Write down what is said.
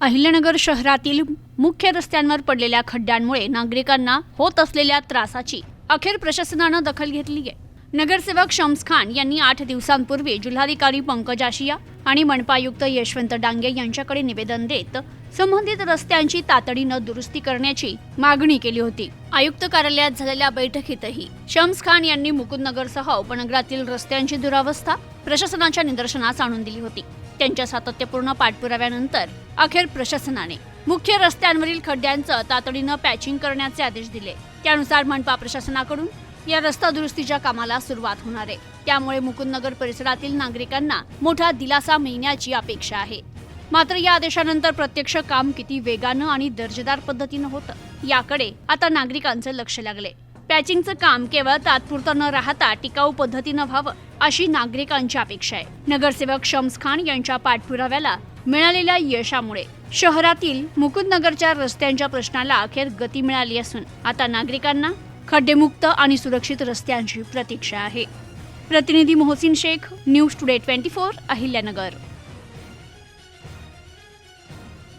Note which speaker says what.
Speaker 1: अहिल्यानगर शहरातील मुख्य रस्त्यांवर पडलेल्या खड्ड्यांमुळे नागरिकांना होत असलेल्या त्रासाची अखेर प्रशासनानं दखल घेतली आहे। नगरसेवक शम्स खान यांनी 8 दिवसांपूर्वी जिल्हाधिकारी पंकज आशिया आणि मनपा आयुक्त यशवंत डांगे यांच्याकडे निवेदन देत संबंधित रस्त्यांची तातडीनं दुरुस्ती करण्याची मागणी केली होती। आयुक्त कार्यालयात झालेल्या बैठकीतही शम्स खान यांनी मुकुंदनगरसह उपनगरातील रस्त्यांची दुरावस्था प्रशासनाच्या निदर्शनास आणून दिली होती। त्यांच्या सातत्यपूर्ण पाठपुराव्यानंतर अखेर प्रशासनाने मुख्य रस्त्यांवरील खड्ड्यांचं तातडीनं पॅचिंग करण्याचे आदेश दिले। त्यानुसार मनपा प्रशासनाकडून या रस्ता दुरुस्तीच्या कामाला सुरुवात होणार आहे। त्यामुळे मुकुंदनगर परिसरातील नागरिकांना मोठा दिलासा मिळण्याची अपेक्षा आहे। मात्र या आदेशानंतर प्रत्यक्ष काम किती वेगानं आणि दर्जेदार पद्धतीनं होतं याकडे आता नागरिकांचं लक्ष लागले। पॅचिंगचं काम केवळ तात्पुरतं न राहता टिकाऊ पद्धतीनं व्हावं अशी नागरिकांची अपेक्षा आहे। नगरसेवक शम्स खान यांच्या पाठपुराव्याला मिळालेल्या यशामुळे शहरातील मुकुंदनगरच्या रस्त्यांच्या प्रश्नाला अखेर गती मिळाली असून आता नागरिकांना खड्डेमुक्त आणि सुरक्षित रस्त्यांची प्रतीक्षा आहे। प्रतिनिधी मोहसिन शेख, न्यूज टुडे 24, अहिल्यानगर।